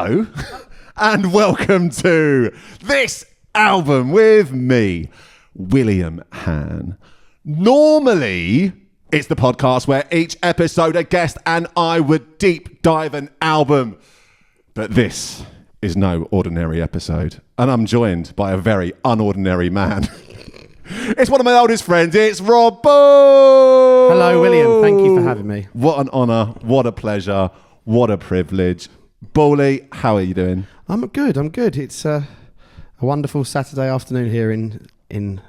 Hello and welcome to This Album with me, William Han. Normally, it's the podcast where each episode a guest and I would deep dive an album. But this is no ordinary episode. And I'm joined by a very unordinary man. It's one of my oldest friends. It's Rob Ball. Hello, William. Thank you for having me. What an honour. What a pleasure. What a privilege. Bally, how are you doing? I'm good. It's a wonderful Saturday afternoon here in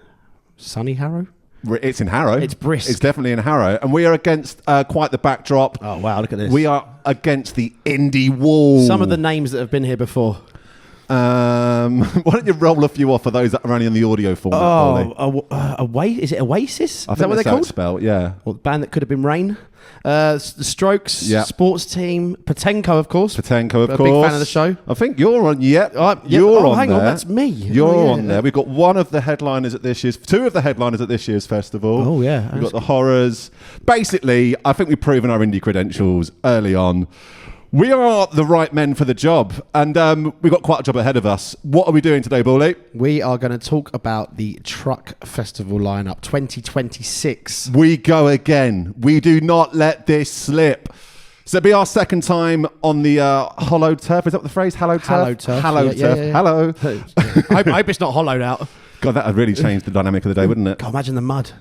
sunny Harrow. It's in Harrow. It's brisk. It's definitely in Harrow. And we are against quite the backdrop. Oh, wow, look at this. We are against the indie wall. Some of the names that have been here before. Why don't you roll a few off for those that are only on the audio format? Is it Oasis? I think Is that what they're that's how called? it's spelled, yeah. Well, the band that could have been Rain. The Strokes, Yeah. Sports Team, Patenko, of course. Patenko, of a course. big fan of the show. I think you're on. Yep. You're on hang there. on, that's me. You're on there. We've got two of the headliners at this year's festival. Oh, yeah. We've got the Horrors. Basically, I think we've proven our indie credentials early on. We are the right men for the job, and we've got quite a job ahead of us. What are we doing today, Bally? We are going to talk about the Truck Festival lineup 2026. We go again. We do not let this slip. So it'll be our second time on the hollow turf. Is that what the phrase? Hallowed turf? Hallowed turf. Hallowed turf. Yeah. Hello. I hope it's not hollowed out. God, that would really change the dynamic of the day, wouldn't it? God, imagine the mud.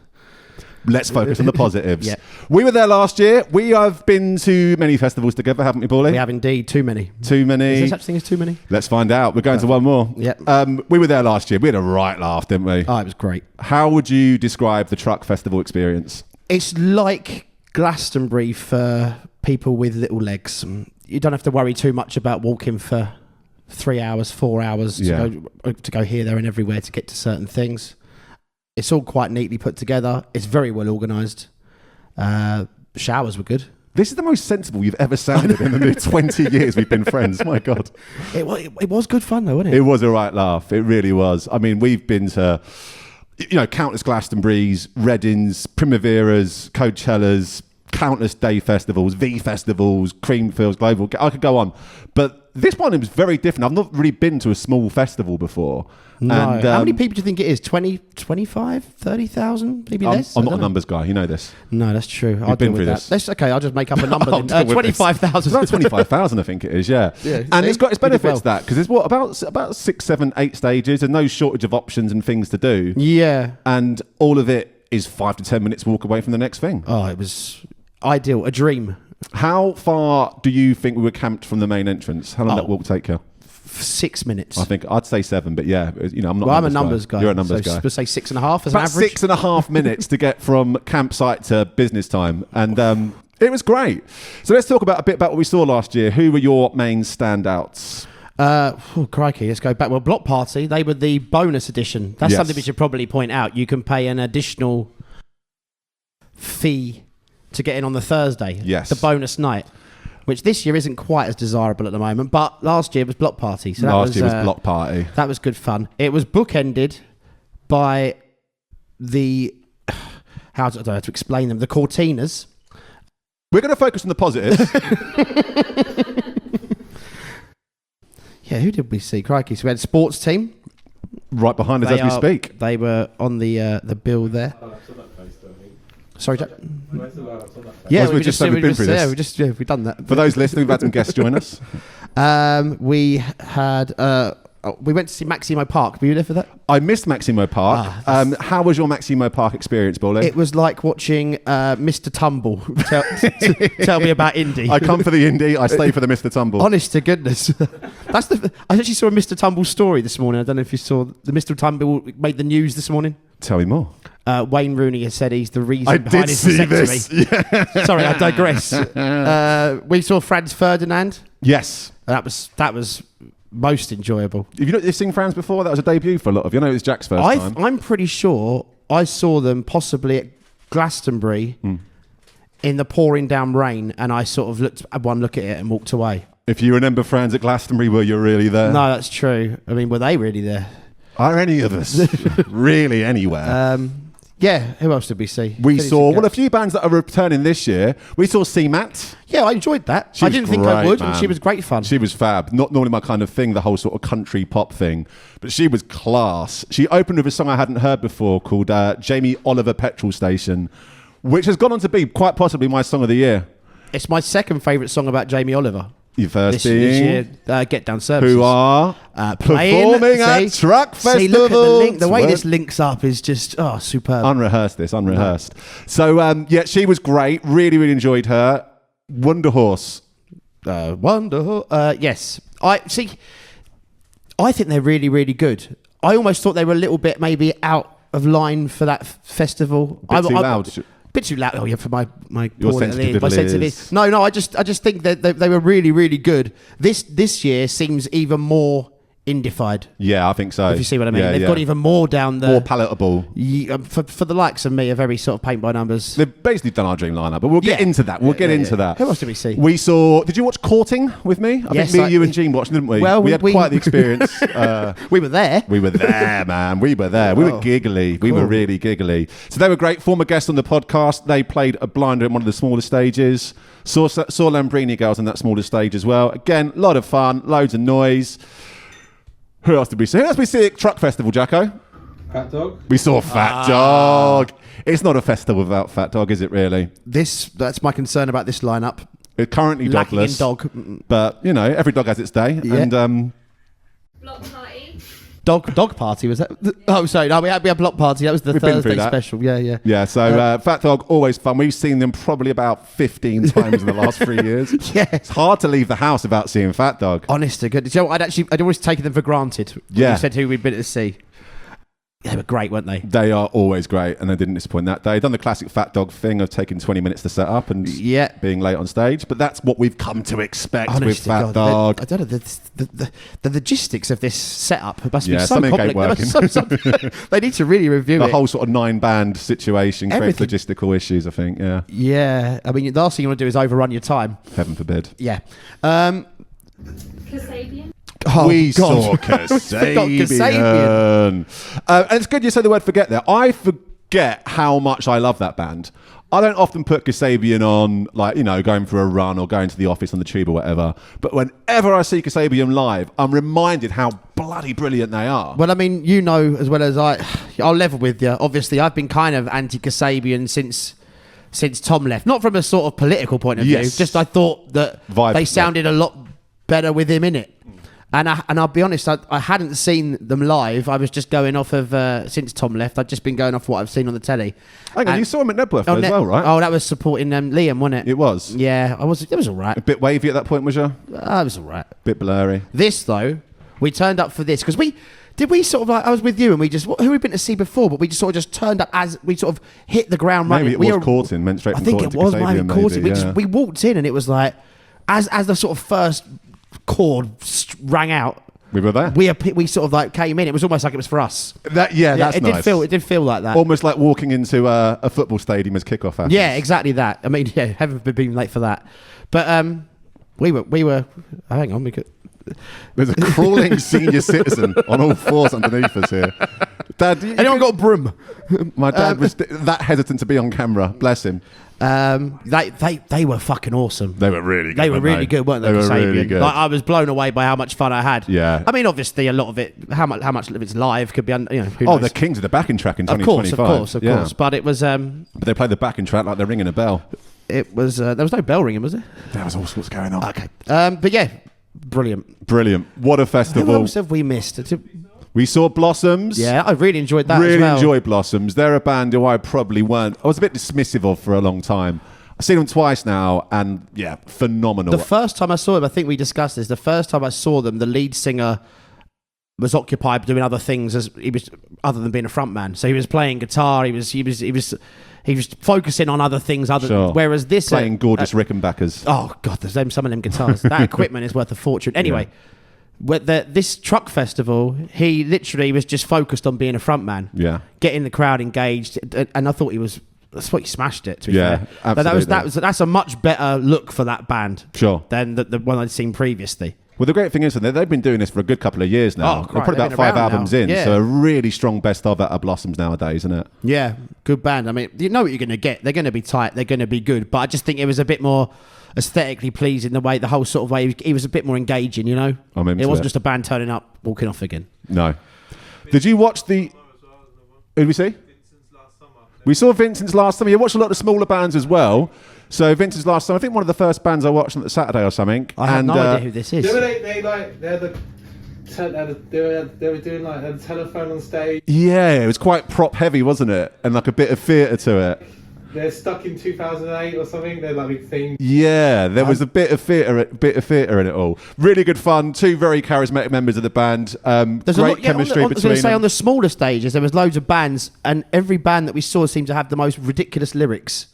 Let's focus on the positives. Yeah. We were there last year. We have been to many festivals together, haven't we, Bally? We have indeed. Too many. Too many. Is there such thing as too many? Let's find out. We're going to one more. Yeah. We were there last year. We had a right laugh, didn't we? Oh, it was great. How would you describe the Truck Festival experience? It's like Glastonbury for people with little legs. You don't have to worry too much about walking for 3 hours, 4 hours to go here, there and everywhere to get to certain things. It's all quite neatly put together. It's very well organised. Showers were good. This is the most sensible you've ever sounded in the 20 years we've been friends. My God. It was good fun though, wasn't it? It was a right laugh. It really was. I mean, we've been to, countless Glastonburys, Readings, Primaveras, Coachellas, countless day festivals, V festivals, Creamfields, Global. I could go on. But this one, it was very different. I've not really been to a small festival before. No. And, how many people do you think it is? 20, 25, 30,000? Maybe less? I'm not a numbers guy. You know this. No, that's true. I'll been deal through with this. that. That's okay. I'll just make up a number then. 25,000. It's around 25,000, I think it is, yeah. And it's got its benefits, that, because there's about 6, 7, 8 stages and no shortage of options and things to do. Yeah. And all of it is 5 to 10 minutes walk away from the next thing. Oh, it was ideal. A dream. How far do you think we were camped from the main entrance? How long did that walk take you? 6 minutes. I think I'd say 7, but yeah, I'm not. Well, I'm a numbers guy. You're a numbers guy. So say 6.5 as about an average. 6.5 minutes to get from campsite to business time, and it was great. So let's talk a bit about what we saw last year. Who were your main standouts? Crikey, let's go back. Well, Block Party, they were the bonus edition. That's something we should probably point out. You can pay an additional fee to get in on the Thursday. Yes. The bonus night. Which this year isn't quite as desirable at the moment, but last year was Block Party. So last year was Block Party. That was good fun. It was bookended by the, I don't know how to explain them, the Cortinas. We're going to focus on the positives. Yeah, who did we see? Crikey. So we had Sports Team. Right behind us as we speak. They were on the bill there. Sorry, Jack. Yeah, we've been through this. We've done that. For those listening, we've had some guests join us. We had. We went to see Maximo Park. Were you there for that? I missed Maximo Park. How was your Maximo Park experience, Bally? It was like watching Mr. Tumble tell me about indie. I come for the indie. I stay for the Mr. Tumble. Honest to goodness. I actually saw a Mr. Tumble story this morning. I don't know if you saw the Mr. Tumble made the news this morning. Tell me more. Wayne Rooney has said he's the reason I behind did his see vasectomy. this. Yeah. Sorry, I digress. We saw Franz Ferdinand. Yes. That was most enjoyable. Have you seen Franz before? That was a debut for a lot of you. I know it was Jack's first time. I'm pretty sure I saw them possibly at Glastonbury in the pouring down rain, and I sort of had one look at it and walked away. If you remember Franz at Glastonbury, were you really there? No, that's true. I mean, were they really there? Are any of us really anywhere? Yeah, who else did we see? We saw, a few bands that are returning this year. We saw CMAT. Yeah, I enjoyed that. I didn't think I would, man. and she was great fun. She was fab. Not normally my kind of thing, the whole sort of country pop thing, but she was class. She opened with a song I hadn't heard before called Jamie Oliver Petrol Station, which has gone on to be quite possibly my song of the year. It's my second favourite song about Jamie Oliver. Your first this year, Get Down Services. Who are performing at Truck Festival. See, look at the link. The way this links up is just, superb. Unrehearsed. So, she was great. Really, really enjoyed her. Wonder Horse. Yes. I think they're really, really good. I almost thought they were a little bit maybe out of line for that festival. Bit too loud. Bit too loud. Oh yeah, for my your sensitivity. No. I just think that they were really, really good. This year seems even more indified. Yeah, I think so. If you see what I mean, they've got even more down the more palatable. For the likes of me, are very sort of paint by numbers. They've basically done our dream lineup, but we'll get into that. We'll get into that. Who else did we see? We saw. Did you watch Courting with me? I think you and Gene watched, didn't we? Well, we had quite the experience. We were there. We were there, man. We were there. We were giggly. We were really giggly. So they were great. Former guests on the podcast. They played a blinder in one of the smaller stages. Saw Lambrini girls on that smaller stage as well. Again, a lot of fun, loads of noise. Who else did we see? Who else did we see at Truck Festival, Jacko? Fat Dog. We saw Fat Dog. It's not a festival without Fat Dog, is it really? That's my concern about this lineup. It's currently dogless. Lacking in dog. But, every dog has its day. Yeah. And Block party. Dog party, was that? Oh, sorry. No, we had block party. That was the Thursday special. Yeah. Yeah, so Fat Dog, always fun. We've seen them probably about 15 times in the last 3 years. Yeah. It's hard to leave the house without seeing Fat Dog. Honest to goodness. You know, I'd always taken them for granted. Yeah. You said who we'd been to see. They were great, weren't they? They are always great, and they didn't disappoint that day. Done the classic Fat Dog thing of taking 20 minutes to set up and being late on stage, but that's what we've come to expect with Fat Dog. I don't know, the logistics of this setup must be so something ain't working. They need to really review the it. The whole sort of 9-band situation creates logistical issues, I think, yeah. Yeah, I mean, the last thing you want to do is overrun your time. Heaven forbid. Yeah. Kasabian. Oh, we God. saw Kasabian. And it's good you say the word forget there. I forget how much I love that band. I don't often put Kasabian on, going for a run or going to the office on the tube or whatever. But whenever I see Kasabian live, I'm reminded how bloody brilliant they are. Well, I mean, as well as I'll level with you. Obviously, I've been kind of anti-Kasabian since Tom left. Not from a sort of political point of view. Just I thought that they sounded a lot better with him in it. And I'll be honest, I hadn't seen them live. I was just going off of, since Tom left, I'd just been going off what I've seen on the telly. Hang on, you saw him at Nebworth as well, right? Oh, that was supporting Liam, wasn't it? It was? Yeah, it was all right. A bit wavy at that point, was you? It was all right. Bit blurry. This, though, we turned up for this, because we sort of I was with you and we just, who we'd been to see before, but we just sort of just turned up as we sort of hit the ground running. Maybe it was Courting, meant straight from Courting to Kasabian. I think it was Courting. We walked in and it was like, as the sort of first chord rang out, we were there. We sort of came in. It was almost like it was for us. That's nice. It did feel like that. Almost like walking into a football stadium as kickoff happens. Yeah, exactly that. I mean, haven't been late for that. But we were. Hang on, we could. There's a crawling senior citizen on all fours underneath us here. Dad, anyone got a broom? My dad was that hesitant to be on camera. Bless him. They were fucking awesome. They were really good. They were really good, weren't they? They were really good. I was blown away by how much fun I had. Yeah. I mean, obviously, a lot of it, how much of it's live could be, who knows? The kings of the backing track in 2025. Of course. But it was. But they played the backing track like they're ringing a bell. It was. There was no bell ringing, was there? There was all sorts going on. Okay. But yeah, brilliant. What a festival. Who else have we missed? We saw Blossoms. Yeah, I really enjoyed that. Really as well. enjoyed Blossoms. They're a band who I was a bit dismissive of for a long time. I've seen them twice now, and yeah, phenomenal. The first time I saw them, I think we discussed this. The first time I saw them, the lead singer was occupied doing other things other than being a frontman. So he was playing guitar. He was focusing on other things. Whereas this playing gorgeous Rickenbackers. Oh God, there's some of them guitars. That equipment is worth a fortune. Anyway. Yeah. This truck festival, he literally was just focused on being a frontman. Yeah, getting the crowd engaged, and I thought that's what he smashed it. To be fair, absolutely. That's a much better look for that band. Sure. Than the one I'd seen previously. Well, the great thing is that they've been doing this for a good couple of years now. Oh, They're probably they've about been 5 around albums now. in, Yeah. so a really strong best of at Blossoms nowadays, isn't it? Yeah, good band. I mean, you know what you're going to get. They're going to be tight. They're going to be good. But I just think it was a bit more aesthetically pleasing, the way, the whole sort of way. He was a bit more engaging, you know? I'm into it wasn't it. just a band turning up, walking off again. No. Did you watch the... Who did we see? We saw Vincent's last summer. You watched a lot of smaller bands as well. So Vincent's last summer, I think one of the first bands I watched on the Saturday or something. I have no idea who this is. They were doing like a telephone on stage. Yeah, it was quite prop heavy, wasn't it? And like a bit of theatre to it. They're stuck in 2008 or something. They're like big thing. Yeah, there was a bit of theatre in it all. Really good fun. 2 very charismatic members of the band. There's Great chemistry I was between going to say, them. on the smaller stages, there was loads of bands, and every band that we saw seemed to have the most ridiculous lyrics.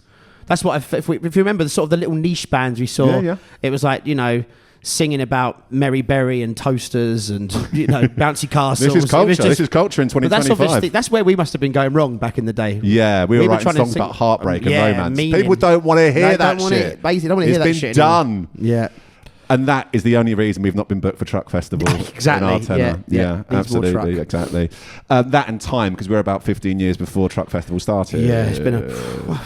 That's what if you remember the sort of the little niche bands we saw. Yeah. It was like, you know, singing about Mary Berry and toasters and, you know, bouncy castles. This is culture. It was just- This is culture in but that's 2025. obviously, that's where we must have been going wrong back in the day. Yeah, we were writing trying to songs sing- about heartbreak and Yeah, romance. meaning. People don't want to hear They that don't want shit. it. Basically, don't want to hear that It's been shit anymore. done. Yeah. And that is the only reason we've not been booked for Truck Festival. Exactly, In our tenor. yeah. Needs more absolutely, truck. exactly. That and time, because we're about 15 years before Truck Festival started. Yeah, it's been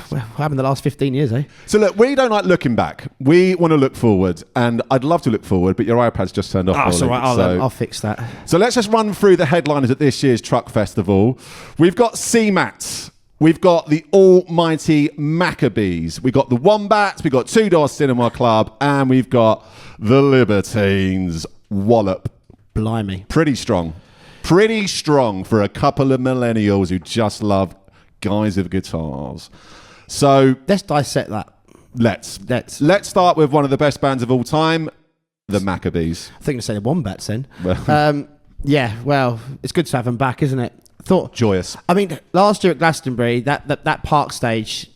what happened the last 15 years, eh? So look, we don't like looking back. We want to look forward, and I'd love to look forward, but your iPad's just turned off. Oh, it's all Paulie. right. I'll fix that. So let's just run through the headliners at this year's Truck Festival. We've got CMATs. We've got the almighty Maccabees. We've got the Wombats. We've got Two Door Cinema Club. And we've got the Libertines. Wallop. Blimey. Pretty strong. Pretty strong for a couple of millennials who just love guys with guitars. So Let's dissect that. let's Let's. start with one of the best bands of all time, the Maccabees. I think to say the Wombats then. Well- Yeah, well, it's good to have them back, isn't it? Joyous. I mean, last year at Glastonbury, that Park Stage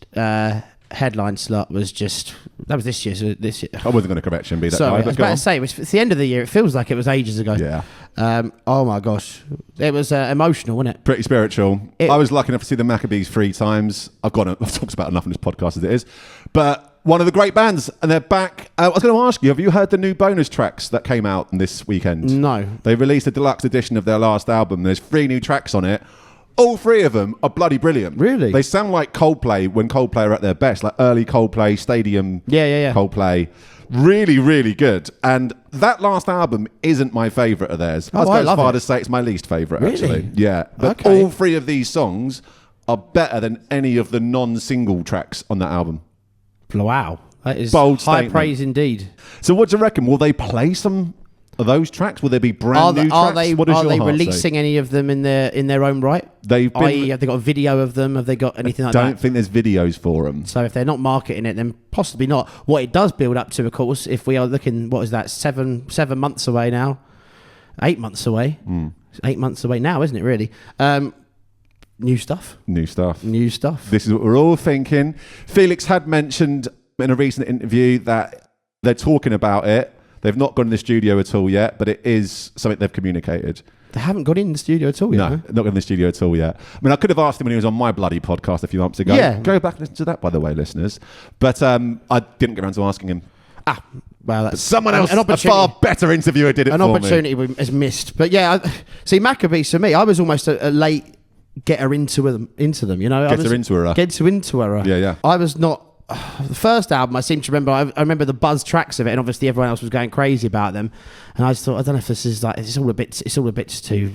headline slot was just... That was this year. So this year. I wasn't going to correct you and be that Sorry, guy, I but was go about on. to say, it's the end of the year. It feels like it was ages ago. Yeah. Oh my gosh. It was emotional, wasn't it? Pretty spiritual. It- I was lucky enough to see the Maccabees 3 times. I've talked about enough in this podcast as it is. But one of the great bands, and they're back. I was going to ask you, have you heard the new bonus tracks that came out this weekend? No. They released a deluxe edition of their last album. There's 3 new tracks on it. All 3 of them are bloody brilliant. Really? They sound like Coldplay when Coldplay are at their best, like early Coldplay, stadium Yeah. Coldplay. Really, really good. And that last album isn't my favourite of theirs. Oh, I'd go I as love far it. to say it's my least favourite, Really? actually. Yeah. But Okay. all 3 of these songs are better than any of the non-single tracks on that album. Wow. That is Bold high statement. praise indeed. So what do you reckon? Will they play some of those tracks? Will there be brand new Are tracks? they, What does are your they heart say? releasing any of them in their own right? They've been... I.e., have they got a video of them? Have they got anything like don't that? think there's videos for them. So if they're not marketing it, then possibly not. What it does build up to, of course, if we are looking, what is that, 7 months away now? 8 months away. 8 months away now, isn't it, really? New stuff. New stuff. New stuff. This is what we're all thinking. Felix had mentioned in a recent interview that they're talking about it. They've not gone in the studio at all yet, but it is something they've communicated. They haven't got in the studio at all yet. No, huh? not in the studio at all yet. I mean, I could have asked him when he was on my bloody podcast a few months ago. Yeah. Go back and listen to that, by the way, listeners. But I didn't get around to asking him. Well, that's Someone else, an a opportunity. far better interviewer did it An for me. opportunity is missed. But yeah, see, Maccabees for me, I was almost a late getter into them. You know, Getter into her. Into her. Yeah, yeah. I was not. The first album, I seem to remember. I remember the buzz tracks of it, and obviously everyone else was going crazy about them. And I just thought, I don't know if this is like it's all a bit too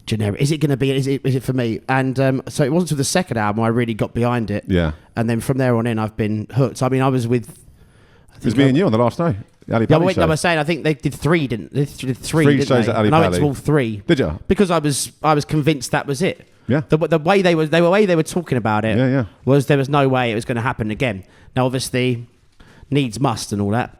generic. Is it going to be? Is it for me? And so it wasn't until the second album I really got behind it. Yeah. And then from there on in, I've been hooked. I mean, I was with. It was me and you on the last day. The Ali Yeah, Pally but wait, show. no, I was saying I think they did 3, didn't they? They did 3 3 didn't shows they? at Ali And I went to Pally. all 3. Did you? Because I was convinced that was it. Yeah. The way they were talking about it Yeah, yeah. was there was no way it was going to happen again. Now, obviously, needs must and all that.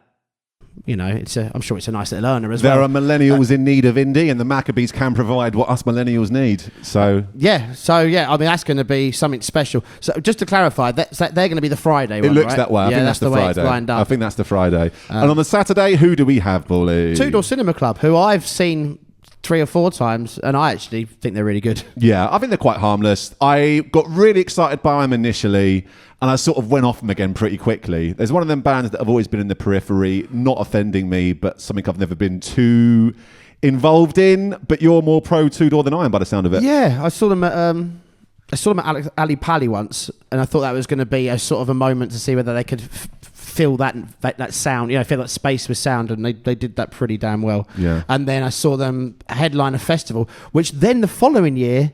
You know, I'm sure it's a nice little earner as There well. are millennials in need of indie, and the Maccabees can provide what us millennials need. So Yeah, I mean that's going to be something special. So just to clarify, they're going to be the Friday it one, looks right? that way. I Yeah, think that's the way it's Friday. lined up. I think that's the Friday. And on the Saturday, who do we have, Bully? Two Door Cinema Club, who I've seen 3 or 4 times, and I actually think they're really good. Yeah, I think they're quite harmless. I got really excited by them initially, and I sort of went off them again pretty quickly. There's one of them bands that have always been in the periphery, not offending me, but something I've never been too involved in. But you're more pro Two Door than I am by the sound of it. Yeah, I saw them at Ali Pali once, and I thought that was going to be a sort of a moment to see whether they could fill that sound, fill that space with sound, and they did that pretty damn well. Yeah. And then I saw them headline a festival, which then the following year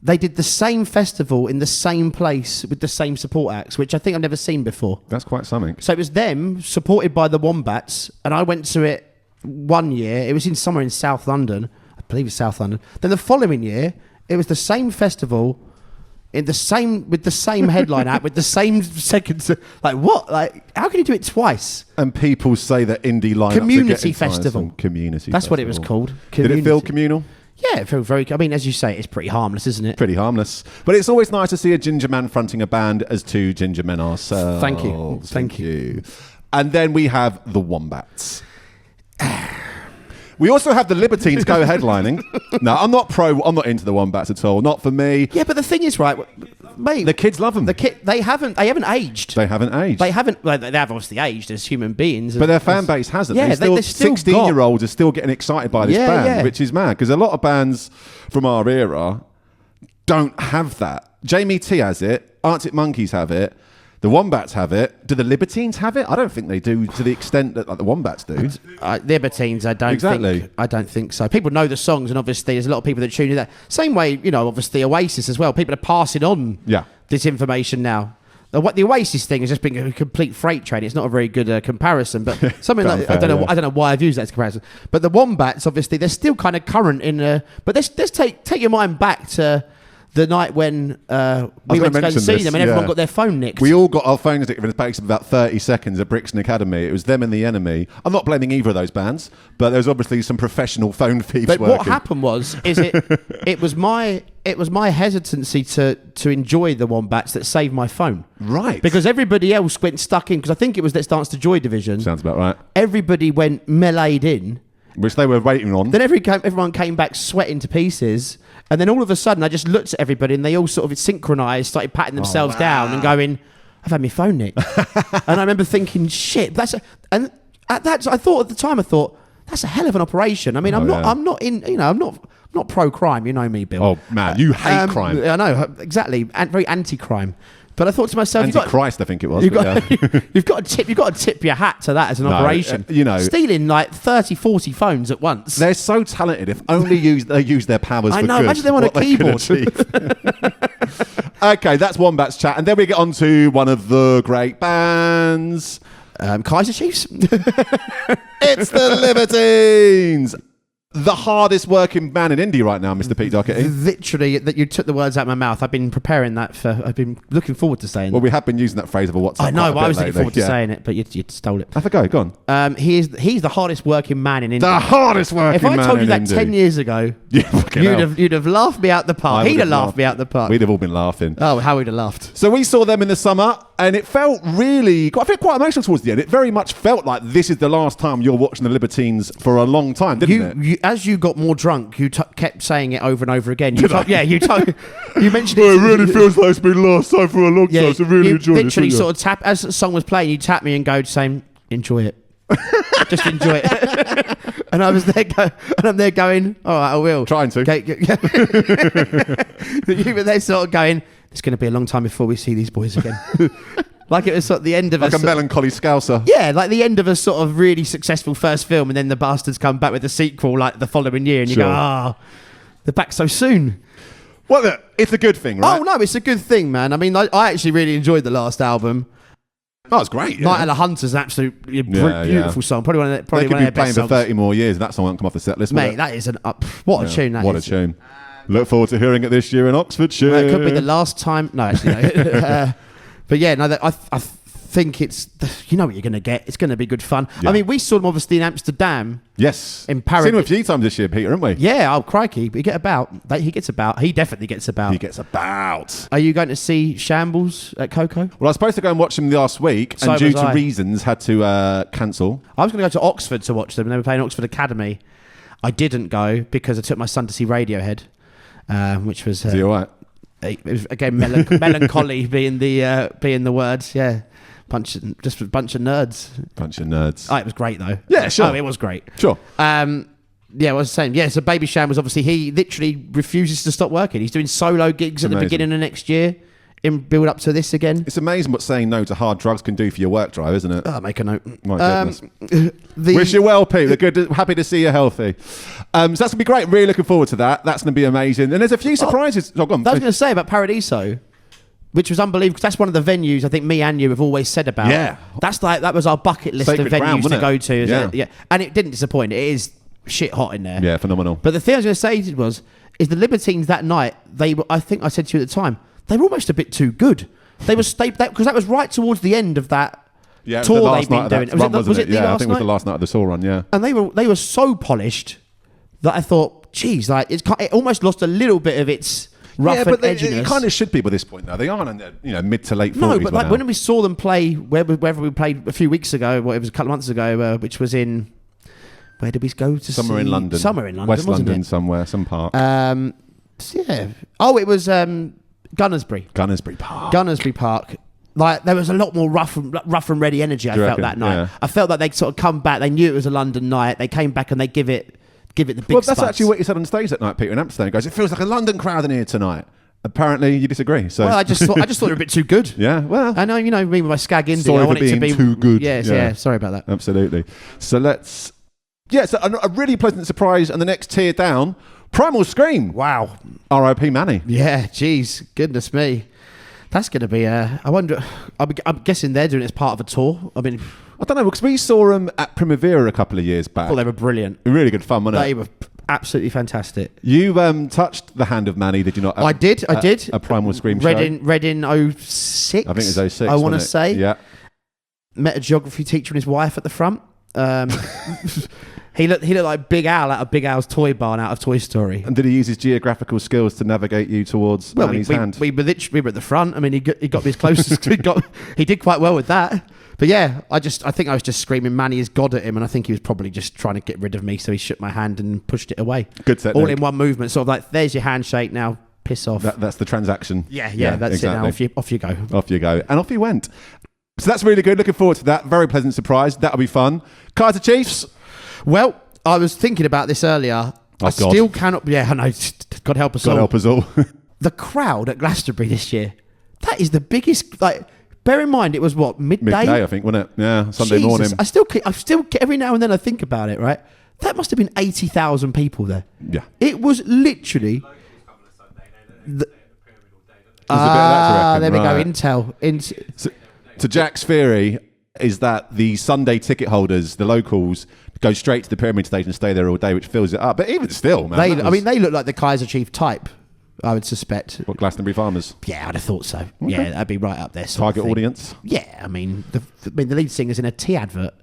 they did the same festival in the same place with the same support acts, which I think I've never seen before. That's quite something. So it was them supported by the Wombats, and I went to it one year. It was somewhere in South London, I believe it's South London. Then the following year, it was the same festival with the same headline act with the same seconds. Like what? Like how can you do it twice? And people say that indie lineups Community are festival. Community. That's festival. What it was called. Did it feel communal? Yeah, it felt very. I mean, as you say, it's pretty harmless, isn't it? Pretty harmless. But it's always nice to see a ginger man fronting a band as two ginger men ourselves. Thank you. Thank you. And then we have the Wombats. We also have the Libertines co-headlining. No, I'm not into the Wombats at all. Not for me. Yeah, but the thing is, right, mate, the kids love them. They haven't aged. They haven't aged. They haven't. Well, they have obviously aged as human beings. But their fan base hasn't. Yeah, they're still 16-year-olds are still getting excited by this band, which is mad because a lot of bands from our era don't have that. Jamie T has it. Arctic Monkeys have it. The Wombats have it. Do the Libertines have it? I don't think they do to the extent that the Wombats do. Libertines, I don't think so. People know the songs, and obviously there's a lot of people that tune in that. Same way, obviously Oasis as well. People are passing on this information now. The Oasis thing has just been a complete freight train. It's not a very good comparison, but something like I don't know why I've used that as a comparison. But the Wombats, obviously, they're still kind of current in. But let's take your mind back to the night when we went to go and see them and everyone got their phone nicked. We all got our phones nicked in the space of about 30 seconds at Brixton Academy. It was them and the Enemy. I'm not blaming either of those bands, but there's obviously some professional phone thieves But working. what happened was it was my hesitancy to enjoy the Wombats that saved my phone. Right. Because everybody else went stuck in, because I think it was Let's Dance to Joy division. Sounds about right. Everybody went meleeed in. Which they were waiting on. Then everyone came back sweating to pieces. And then all of a sudden, I just looked at everybody and they all sort of synchronised, started patting themselves down and going, I've had my phone nicked. And I remember thinking, shit, I thought at the time, that's a hell of an operation. I mean, I'm not pro crime. You know me, Bill. Oh man, you hate crime. I know, exactly. Very anti-crime. But I thought to myself, Antichrist, I think it was. You've got to tip your hat to that as an operation. Stealing like 30, 40 phones at once. They're so talented. If only they use their powers for good. I know, imagine them on a keyboard. Okay, that's Wombats chat. And then we get on to one of the great bands. Kaiser Chiefs. It's the Libertines. The hardest working man in indie right now, Mr. Pete Doherty. Literally, that you took the words out of my mouth. I've been preparing that I've been looking forward to saying. Well, we have been using that phrase of a WhatsApp. I know, but I was looking forward to saying it, but you stole it. Have a go on. He's the hardest working man in indie. The hardest working man in indie. If I told you that 10 years ago, you'd have laughed me out the park. He'd have laughed me out the park. We'd have all been laughing. Oh, how we'd have laughed. So we saw them in the summer, and it felt really, I felt quite emotional towards the end. It very much felt like this is the last time you're watching the Libertines for a long time, didn't it? As you got more drunk, you kept saying it over and over again. You mentioned it. It really feels like it's been the last time for a long time, so really enjoy it. Literally sort of tap, as the song was playing, you tap me and go saying, enjoy it. Just enjoy it. And I was there I'm there going, all right, I will. Trying to. You were there sort of going, it's going to be a long time before we see these boys again. Like it was sort of the end of a melancholy scouser. Yeah, like the end of a sort of really successful first film, and then the bastards come back with a sequel like the following year, and you go, they're back so soon. Well, it's a good thing, right? Oh no, it's a good thing, man. I mean, I actually really enjoyed the last album. Oh, it's great. Night of the Hunter's an absolutely beautiful song. Probably one of they could be playing for 30 more years. That song won't come off the set list. Mate, that is what a tune that is. What a tune. Look forward to hearing it this year in Oxfordshire. Well, it could be the last time. No, actually, no. But yeah, no, I think it's, you know what you're going to get. It's going to be good fun. Yeah. I mean, we saw them obviously in Amsterdam. Yes. In Paris. Seen them a few times this year, Peter, haven't we? Yeah, oh, crikey. He gets about. He definitely gets about. He gets about. Are you going to see Shambles at Coco? Well, I was supposed to go and watch them last week, and due to reasons, had to cancel. I was going to go to Oxford to watch them, and they were playing Oxford Academy. I didn't go because I took my son to see Radiohead, which was... Is he all right? It was, again, melancholy being the words, yeah. Just a bunch of nerds. Bunch of nerds. Oh, it was great, though. Yeah, sure. Oh, it was great. Sure. Yeah, I was saying, yeah, so Baby Shan was obviously, he literally refuses to stop working. He's doing solo gigs at the beginning of next year in build up to this again. It's amazing what saying no to hard drugs can do for your work drive, isn't it? Oh, make a note. My goodness. Wish you well, Pete. We're good. Happy to see you healthy. So that's going to be great. Really looking forward to that. That's going to be amazing. And there's a few surprises. I was going to say about Paradiso, which was unbelievable, because that's one of the venues I think me and you have always said about. Yeah. That was our bucket list Sacred of venues ground, to go to. Yeah. Yeah. And it didn't disappoint. It is shit hot in there. Yeah, phenomenal. But the thing I was going to say is the Libertines that night, I think I said to you at the time, they were almost a bit too good. They were because that was right towards the end of that tour they've been doing. Was it? Yeah, I think it was the last night of the tour run. Yeah, and they were so polished that I thought, geez, like it almost lost a little bit of its rough and edginess. It kind of should be by this point now. They are in their mid to late 40s. No, but like when we saw them play, wherever we played a few weeks ago, it was a couple of months ago, which was in. Where did we go to? Somewhere in London. West London, somewhere, some park. Yeah. Oh, it was Gunnersbury. Gunnersbury Park. Like there was a lot more rough and ready energy. I felt that night. Yeah. I felt like they'd sort of come back. They knew it was a London night. They came back and they give it the big. Well, that's actually what you said on stage that night, Peter, in Amsterdam. He goes, "It feels like a London crowd in here tonight." Apparently, you disagree. So, well, I just thought they were a bit too good. Yeah, well, I know, me with my skag indie. Sorry I want for being it to be too good. Yes, yeah. Sorry about that. Absolutely. So let's. Yeah, so a really pleasant surprise, and the next tier down, Primal Scream. Wow. R.I.P. Manny. Yeah, geez, goodness me. That's going to be I wonder, I'm guessing they're doing it as part of a tour. I mean... I don't know, because we saw them at Primavera a couple of years back. Well, they were brilliant. Really good fun, wasn't it? They were absolutely fantastic. You touched the hand of Manny, did you not? I did. A Primal Scream show. Reading 06. I think it was 06, I want to say. Yeah. Met a geography teacher and his wife at the front. He looked like Big Al out of Big Al's toy barn out of Toy Story. And did he use his geographical skills to navigate you towards Manny's hand? We were at the front. I mean, he got me as close as he did quite well with that. But yeah, I think I was just screaming Manny is God at him, and I think he was probably just trying to get rid of me, so he shook my hand and pushed it away. Good technique. All in one movement, sort of like, there's your handshake, now piss off. That's the transaction. Yeah, that's exactly. it now. Off you go. Off you go. And off you went. So that's really good. Looking forward to that. Very pleasant surprise. That'll be fun. Kaiser Chiefs. Well, I was thinking about this earlier. Still cannot... Yeah, I know. God help us all. God help us all. The crowd at Glastonbury this year, that is the biggest... Like, bear in mind, it was what, midday? Midday, I think, wasn't it? Yeah, Sunday morning. I still every now and then I think about it, right? That must have been 80,000 people there. Yeah. It was literally... There we go. Intel. So Jack's theory is that the Sunday ticket holders, the locals, go straight to the Pyramid Station and stay there all day, which fills it up. But even still, man. They look like the Kaiser Chief type, I would suspect. What, Glastonbury farmers? Yeah, I'd have thought so. Okay. Yeah, that'd be right up there. Target audience? Yeah, I mean, the lead singer's in a tea advert.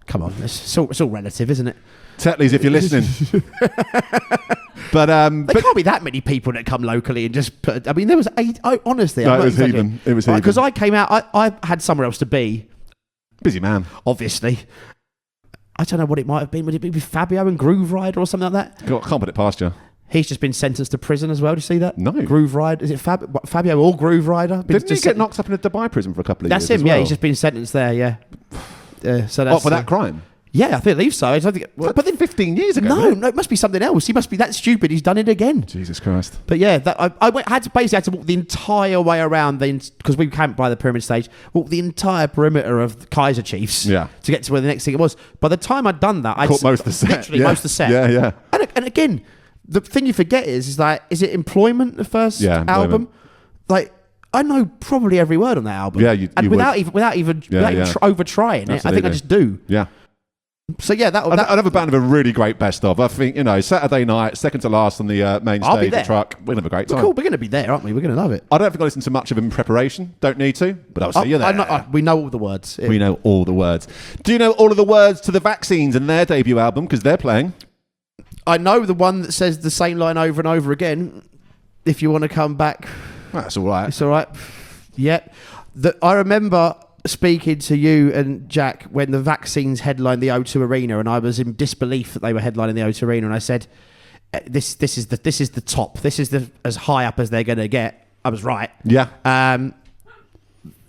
Come on, it's all relative, isn't it? Tetley's, if you're listening. But there can't be that many people that come locally and just put... I mean, there was 8... honestly... No, it was heathen. It was heathen. Because I came out... I had somewhere else to be. Busy man. Obviously. I don't know what it might have been. Would it be with Fabio and Groove Rider or something like that? Can't put it past you. He's just been sentenced to prison as well. Do you see that? No. Groove Rider. Is it Fabio or Groove Rider? Didn't he get knocked up in a Dubai prison for a couple of years? That's him, as well? yeah. He's just been sentenced there, yeah. So that's, for that crime? Yeah, I believe so. But then 15 years ago. No, it must be something else. He must be that stupid. He's done it again. Jesus Christ. But yeah, I had to walk the entire way around because we camped by the pyramid stage. Walk the entire perimeter of the Kaiser Chiefs. To get to where the next thing it was. By the time I'd done that, I'd caught most of the set. Literally most of the set. Yeah. And again, the thing you forget is it Employment, the first album? Like, I know probably every word on that album. Yeah, you without even over trying it, I think I just do. Yeah. So yeah, another band of a really great best of. I think Saturday night, second to last on the main stage, the truck. We're gonna have a great time. Cool, we're gonna be there, aren't we? We're gonna love it. I don't think I listen to much of them in preparation. Don't need to, but I'll see you there. We know all the words. We know all the words. Do you know all of the words to the Vaccines and their debut album? Because they're playing. I know the one that says the same line over and over again. If you want to come back, that's all right. It's all right. Yeah, I remember speaking to you and Jack when the Vaccines headlined the O2 Arena, and I was in disbelief that they were headlining the O2 Arena, and I said, "This is the top. This is as high up as they're going to get." I was right. Yeah.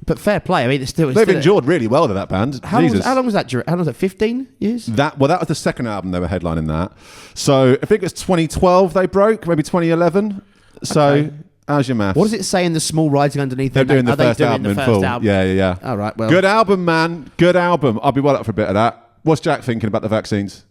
But fair play. I mean, They've endured really well to that band. How long was that? How long was it? 15 years? That was the second album they were headlining that. So I think it was 2012 they broke, maybe 2011. So Okay. how's your maths? What does it say in the small writing underneath? They're doing the Are they first doing album the in first full. album? Yeah. All right. Well, Good album, man. Good album. I'll be well up for a bit of that. What's Jack thinking about the Vaccines?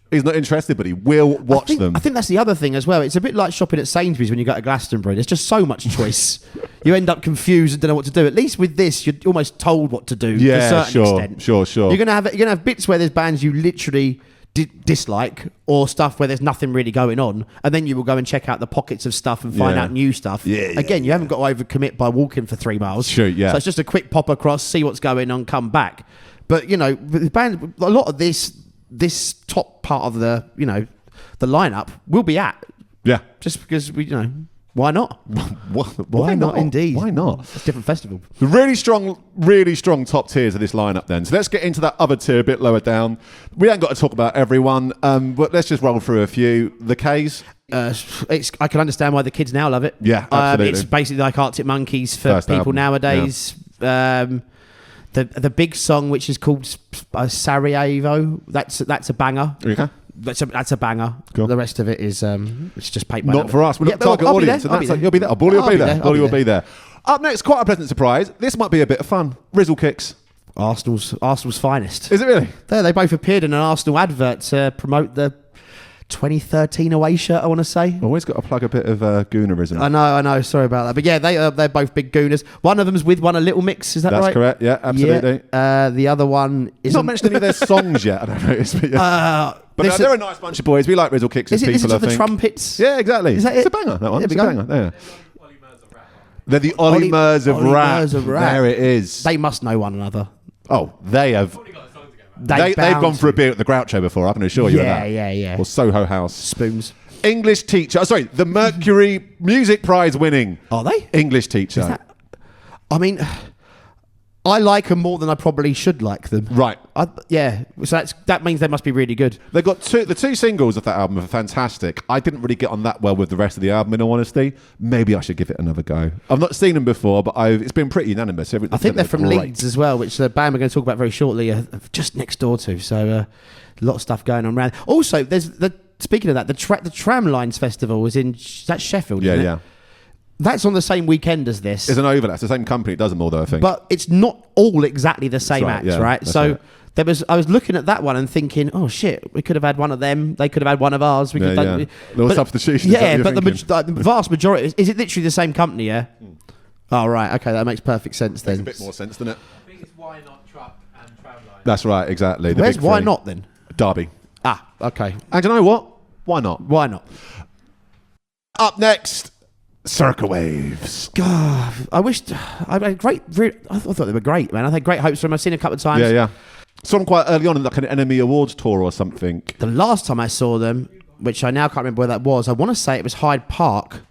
He's not interested, but he will watch them. I think that's the other thing as well. It's a bit like shopping at Sainsbury's when you go to Glastonbury. There's just so much choice. You end up confused and don't know what to do. At least with this, you're almost told what to do to a certain extent. Sure. You're gonna have bits where there's bands you literally dislike, or stuff where there's nothing really going on, and then you will go and check out the pockets of stuff and find out new stuff. Again, you haven't got to overcommit by walking for 3 miles. Sure, yeah. So it's just a quick pop across, see what's going on, come back. But the band, a lot of this top part of the lineup will be at. Yeah. Just because why not? Why not? Indeed. Why not? It's a different festival. Really strong top tiers of this lineup then. So let's get into that other tier a bit lower down. We ain't got to talk about everyone, but let's just roll through a few. The K's. I can understand why the kids now love it. Yeah, absolutely. It's basically like Arctic Monkeys for First people album, nowadays. The big song, which is called Sarajevo, that's a banger. Okay. That's a banger. Cool. The rest of it is it's just paint by Not number. for us. We're not target I'll be audience. there, I'll be there. You'll be there. Bully will be there. I'll Bully be will be there. Up next, quite a pleasant surprise. This might be a bit of fun. Rizzle Kicks. Arsenal's finest. Is it really? They both appeared in an Arsenal advert to promote the 2013 away shirt, I want to say. Always got to plug a bit of Goonerism. I know. Sorry about that. But yeah, they're both big Gooners. One of them's with one a Little Mix. Is that right? That's correct. Yeah, absolutely. Yeah. The other one is not mentioned any of their songs yet. I don't know. But yeah. But they're a nice bunch of boys. We like Rizzle Kicks as people. Is it I the think. trumpets? Yeah, exactly. Is that it's it? a banger. That one. There It's we a go. banger. There. They're the Ollie Murs of rap. There it is. They must know one another. Oh, they have. They've gone for a beer at the Groucho before, I can assure you of that. Yeah. Or Soho House. Spoons. English teacher. Sorry, the Mercury Music Prize winning. Are they? English teacher. I like them more than I probably should like them. Right. So that means they must be really good. They got the two singles of that album are fantastic. I didn't really get on that well with the rest of the album, in all honesty. Maybe I should give it another go. I've not seen them before, but it's been pretty unanimous. I think they're from Leeds as well, which the band we're going to talk about very shortly are just next door to. So a lot of stuff going on around. Also, speaking of that, the Tramlines Festival is in that's Sheffield. Isn't it? Yeah. That's on the same weekend as this. It's an overlap. It's the same company. It does them all, though, I think. But it's not all exactly the same acts, right? So I was looking at that one and thinking, oh shit, we could have had one of them. They could have had one of ours. We could have done. Little substitutions. Yeah, but the vast majority is it literally the same company? Yeah. Oh right, okay, that makes perfect sense then. Makes a bit more sense, doesn't it? I think it's Why Not Truck and Tramline. That's right, exactly. Where's Why Not then? Derby. Ah, okay. And you know what? Why not? Why not? Up next. Circa Waves. God, I had great. I thought they were great, man. I had great hopes for them. I've seen a couple of times. Yeah. Saw them quite early on in like an Enemy Awards tour or something. The last time I saw them, which I now can't remember where that was, I want to say it was Hyde Park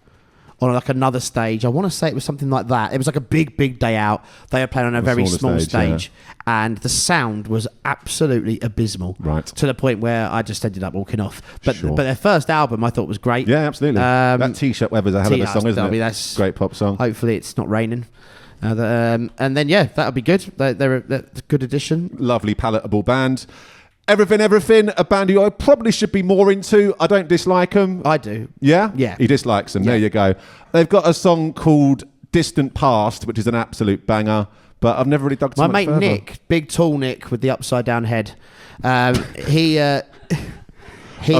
on like another stage. I want to say it was something like that. It was like a big day out. They were playing on a very small stage. And the sound was absolutely abysmal. Right. To the point where I just ended up walking off. But their first album I thought was great. Yeah, absolutely. That T-shirt weather's a hell of a song, isn't it? That's great pop song. Hopefully it's not raining. And then that'll be good. They're a good addition. Lovely, palatable band. Everything, a band who I probably should be more into. I don't dislike them. I do. Yeah? Yeah. He dislikes them. Yeah. There you go. They've got a song called Distant Past, which is an absolute banger, but I've never really dug too much My mate further. Nick, big tall Nick with the upside down head, he I'm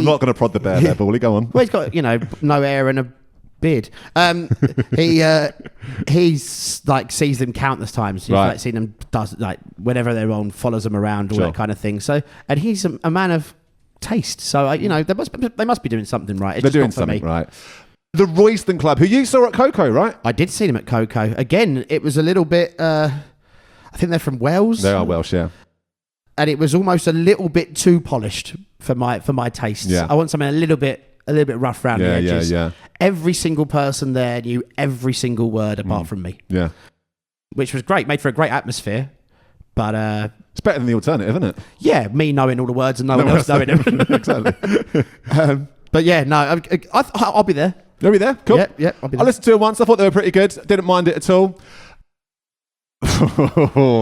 not going to prod the bear there, Bully. Go on. Well, he's got, no hair and a beard. He's like sees them countless times. He's like seen them whenever they're on, follows them around, all that kind of thing. So, and he's a man of taste. So, they must be doing something right. It's They're just doing not for something me. right. The Royston Club, who you saw at Coco, right? I did see them at Coco. Again, it was a little bit. I think they're from Wales. They are Welsh, yeah. And it was almost a little bit too polished for my tastes. Yeah. I want something a little bit rough around the edges. Yeah. Every single person there knew every single word apart from me. Yeah. which was great, made for a great atmosphere. But It's better than the alternative, isn't it? yeah, me knowing all the words and no one else knowing them. Exactly. But yeah, no, I'll be there. Are we there? Cool. Yeah, I'll be I there. listened to it once. I thought they were pretty good. Didn't mind it at all.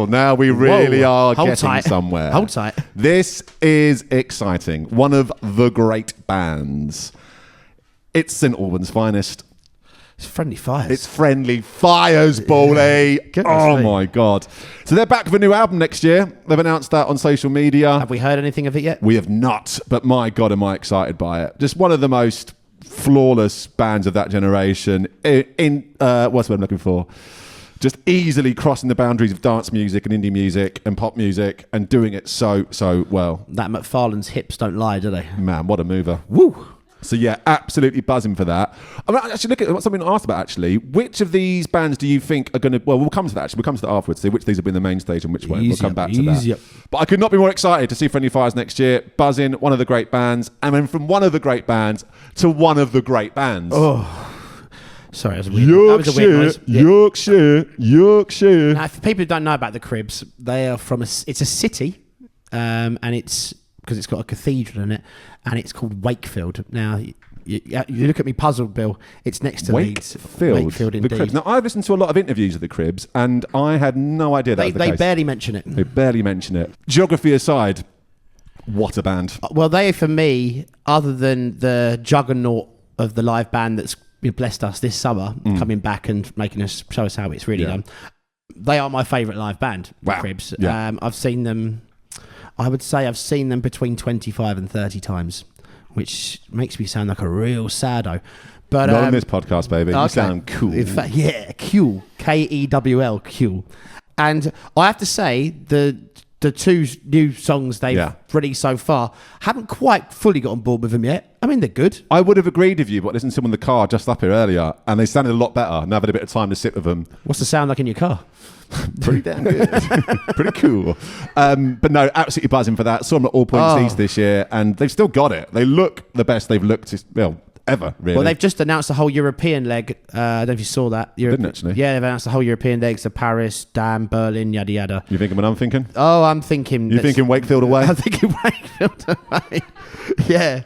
Now we really are Hold getting tight. somewhere. Hold tight. This is exciting. One of the great bands. It's St Albans' finest. It's Friendly Fires. It's Friendly Fires, Bally. Goodness Oh me. my God. So they're back with a new album next year. They've announced that on social media. Have we heard anything of it yet? We have not, but my God, am I excited by it. Just one of the most flawless bands of that generation. What's the word I'm looking for? Just easily crossing the boundaries of dance music and indie music and pop music and doing it so well. That McFarlane's hips don't lie, do they? Man, what a mover. Woo! So yeah, absolutely buzzing for that. I mean, actually, look at what something I asked about. Actually, which of these bands do you think are going to? Well, we'll come to that. Actually, we'll come to that afterwards. See which these have been the main stage and which won't. We'll come back to that. But I could not be more excited to see Friendly Fires next year. Buzzing, one of the great bands, and then from one of the great bands to one of the great bands. Oh, sorry, that was a weird, Yorkshire. Now, for people who don't know about the Cribs, they are from it's a city, and it's because it's got a cathedral in it, and it's called Wakefield. Now, you look at me puzzled, Bill. It's next to Leeds. Wakefield, the indeed. Cribs. Now, I've listened to a lot of interviews of the Cribs, and I had no idea that was the They case. barely mention it. They barely mention it. Geography aside, what a band. Well, they, for me, other than the juggernaut of the live band that's blessed us this summer, coming back and making us show us how it's really done, they are my favourite live band, the Cribs. Yeah. I've seen them, I would say I've seen them between 25 and 30 times, which makes me sound like a real saddo. But Not on this podcast, baby. You sound cool. In fact, yeah, cool. Kewl, cool. And I have to say, the two new songs they've released so far haven't quite fully got on board with them yet. I mean, they're good. I would have agreed with you, but I listened to them in the car just up here earlier, and they sounded a lot better. Now I've had a bit of time to sit with them. What's the sound like in your car? Pretty damn good. Pretty cool. But no, absolutely buzzing for that. Saw them at All Points East this year, and they've still got it. They look the best they've looked ever, really. Well, they've just announced the whole European leg. I don't know if you saw that. Didn't actually. Yeah, they've announced the whole European legs of Paris, Dam, Berlin, yada yada. You thinking what I'm thinking? Oh, I'm thinking... You thinking Wakefield away? I'm thinking Wakefield away. Yeah.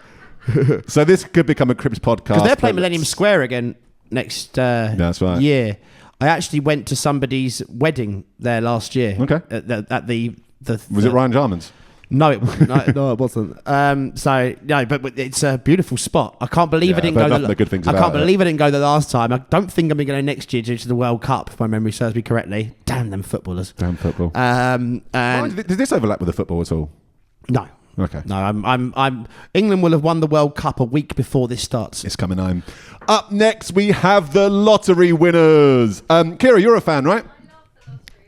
So this could become a Cribs podcast. Because they're playing Millennium Square again next That's right. year. I actually went to somebody's wedding there last year. Okay. At the Was it Ryan Jarman's? No, it wasn't. No, it wasn't. So no, but it's a beautiful spot. I can't believe I didn't go. nothing but good things I about can't it. believe I didn't go the last time. I don't think I'm going to go next year due to the World Cup, if my memory serves me correctly. Damn them footballers. Damn football. And Does this overlap with the football at all? no. Okay. No, I'm. England will have won the World Cup a week before this starts. It's coming home. Up next, we have the lottery winners. Kira, you're a fan, right?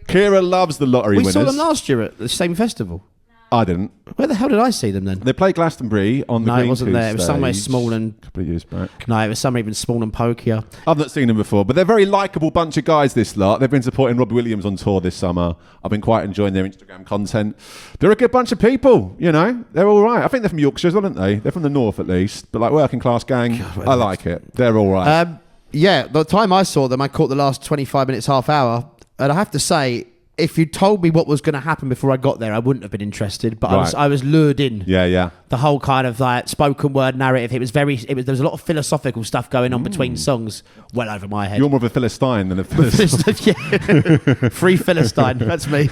Kira loves the lottery winners. We saw them last year at the same festival. I didn't. Where the hell did I see them then? They played Glastonbury on the No, Green it wasn't Goose there. It was somewhere stage small and... a couple of years back. No, it was somewhere even small and pokier. I've not seen them before, but they're a very likeable bunch of guys, this lot. They've been supporting Robbie Williams on tour this summer. I've been quite enjoying their Instagram content. They're a good bunch of people, you know. They're all right. I think they're from Yorkshire as well, aren't they? They're from the north at least, but like working class gang. I like it. They're all right. Yeah, the time I saw them, I caught the last 25 minutes, half hour. And I have to say, if you told me what was going to happen before I got there, I wouldn't have been interested. But Right. I was lured in. Yeah. The whole kind of like spoken word narrative. There was a lot of philosophical stuff going on between songs. Well over my head. You're more of a Philistine than a Philistine. Yeah. Free Philistine. That's me.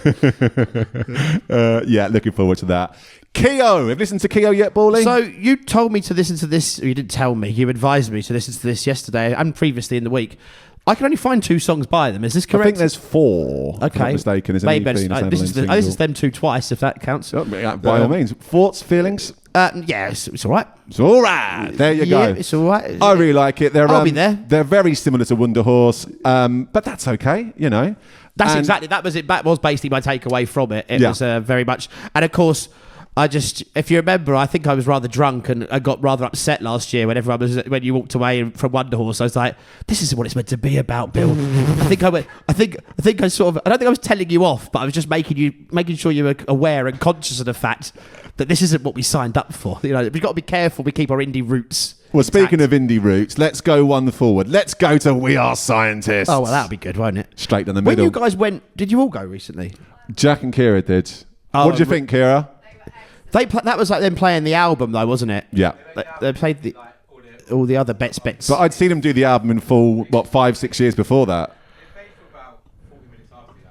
Yeah, looking forward to that. Keo, have you listened to Keo yet, Bally? So you told me to listen to this, or you didn't tell me, you advised me to listen to this yesterday and previously in the week. I can only find 2 songs by them. Is this correct? I think there's 4. Okay. If I'm not mistaken. There's an EP and a standalone this is single. them 2 twice, if that counts. Oh, yeah, by all means. Thoughts, feelings? Yeah, it's all right. It's all right. There you go. Yeah, it's all right. I really like it. I'll be there. They're very similar to Wonder Horse, but that's okay, you know. That's exactly, that was it. That was basically my takeaway from it. It was very much, and of course, if you remember, I think I was rather drunk and I got rather upset last year when you walked away from Wonder Horse. I was like, this isn't what it's meant to be about, Bill. I think I sort of, I don't think I was telling you off, but I was just making sure you were aware and conscious of the fact that this isn't what we signed up for. You know, we've got to be careful we keep our indie roots Well, speaking of indie roots, let's go one forward. Let's go to We Are Scientists. Oh, well, that'll be good, won't it? Straight down the When middle. you guys went, did you all go recently? Jack and Kira did. Oh, What did you think, Kira? That was like them playing the album, though, wasn't it? Yeah. They played all the other bets. But I'd seen them do the album in full, 5-6 years before that. They played for about 40 minutes after the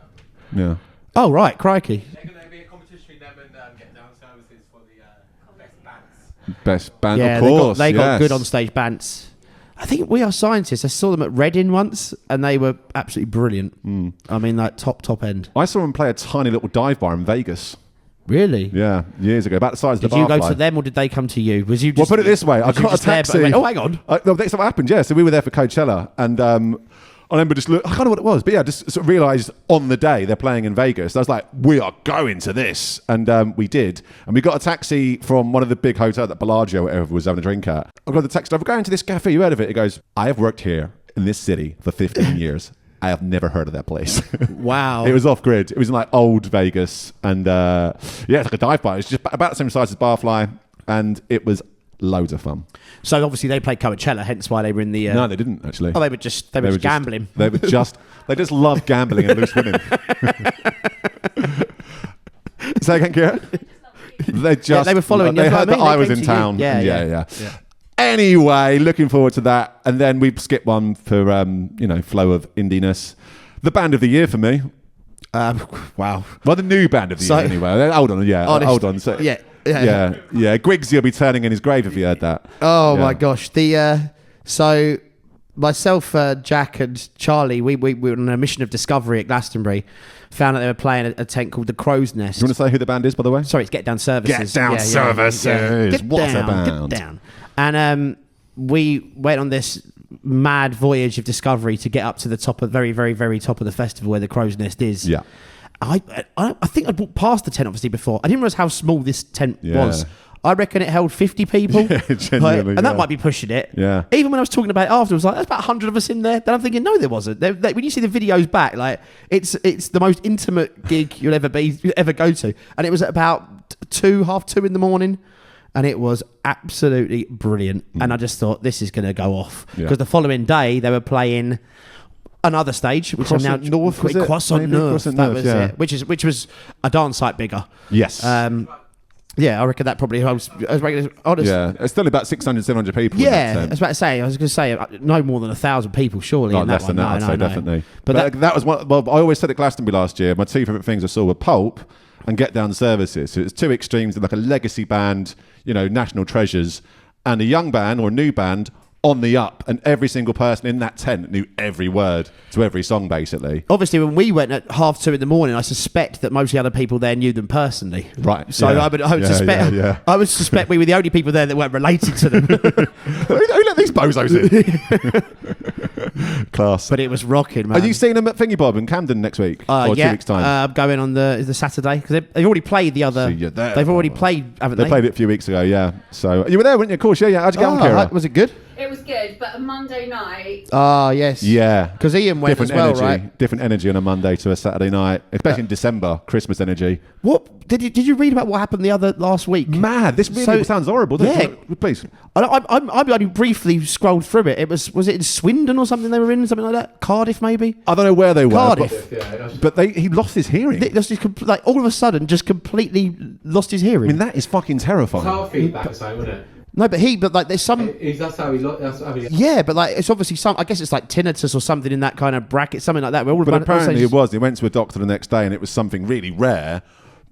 album. Yeah. Oh, right, crikey. There's going to be a competition between them and Get Down Services for the best bands. Best band, Yeah, of course. they got yes. good on stage bands. I think We Are Scientists. I saw them at Reading once, and they were absolutely brilliant. I mean, like top end. I saw them play a tiny little dive bar in Vegas. Really? Yeah, years ago, about the size of the Did you go Barfly. to them, or did they come to you? Was you? Well, Just, put it this way: I was you got a just there, but taxi. went, oh, hang on. No, that's what happened. Yeah, so we were there for Coachella, and I remember just I can't know what it was, but yeah, just sort of realised on the day they're playing in Vegas. I was like, we are going to this, and we did, and we got a taxi from one of the big hotels that Bellagio, whatever, was having a drink at. I got the taxi driver going to this cafe. You heard of it? He goes, I have worked here in this city for 15 years. I have never heard of that place. Wow. It was off grid. It was in like old Vegas, and yeah, it's like a dive bar. It's just about the same size as Barfly, and it was loads of fun. So obviously they played Coachella, hence why they were in the. No, they didn't actually. Oh, they were just gambling. They just love gambling and loose women. Say again, Kira? They were following. They that's what heard that I mean. I They was came in to you. town. Yeah. Anyway, looking forward to that, and then we skip one for flow of indiness. The band of the year for me. Wow. Well, the new band of the year anyway. Hold on, yeah. Hold on. So, yeah. Griggsy will be turning in his grave if you heard that. Oh Yeah. my gosh. So myself, Jack, and Charlie, we were on a mission of discovery at Glastonbury. Found out they were playing a tent called the Crow's Nest. Do you want to say who the band is, by the way? Sorry, it's Get Down Services. Get Down Services. Get What a down, band. Get down. And we went on this mad voyage of discovery to get up to the top of very, very, very top of the festival where the Crow's Nest is. Yeah. I think I'd walked past the tent obviously before. I didn't realise how small this tent was. I reckon it held 50 people. Yeah, genuinely, and that might be pushing it. Yeah. Even when I was talking about it after, I was like, there's about 100 of us in there. Then I'm thinking, no, there wasn't. When you see the videos back, like it's the most intimate gig you'll ever go to. And it was at about half two in the morning. And it was absolutely brilliant. And I just thought, this is going to go off. Because the following day, they were playing another stage, which Croissant I'm now North, was it? Croissant Maybe North. Croissant That North, was yeah. it. Which was a dance site bigger. Yes. Yeah, I reckon that probably. I was honest. Yeah, it's still about 600, 700 people. Yeah, in that I tent. was about to say. I was going to say no more than 1,000 people, surely. Oh, in that less than one. that, I'd say, definitely. But that was one. Well, I always said at Glastonbury last year, my two favourite things I saw were Pulp and Get Down Services. So it's two extremes, like a legacy band, national treasures, and a young band or a new band on the up, and every single person in that tent knew every word to every song, basically. Obviously, when we went at 2:30 in the morning, I suspect that most of the other people there knew them personally. Right. So yeah. I would suspect. Yeah. I would suspect we were the only people there that weren't related to them. Who let these bozos in? Class. But it was rocking, man. Are you seeing them at Thingy Bob in Camden next week? Or 2 weeks' time? I'm going on the Saturday because they've already played the other. So you're there. They've already played, haven't they? They played it a few weeks ago, yeah. So you were there, weren't you? Of course, yeah. How'd you get on, Kira? Was it good? It was good, but a Monday night. Ah, yes. Yeah. Because Ian went Different as well, energy. right? Different energy on a Monday to a Saturday night, especially in December, Christmas energy. What did you read about what happened last week? Mad. This really sounds horrible, doesn't it? Please. I only briefly scrolled through it. Was it in Swindon or something they were in? Something like that? Cardiff, maybe? I don't know where they were. Cardiff. But he lost his hearing. All of a sudden, just completely lost his hearing. I mean, that is fucking terrifying. It's heart feedback or something, wasn't it? No, but there's some. That's how he. Yeah, but it's obviously some. I guess it's like tinnitus or something in that kind of bracket, something like that. But apparently it was. He went to a doctor the next day, and it was something really rare.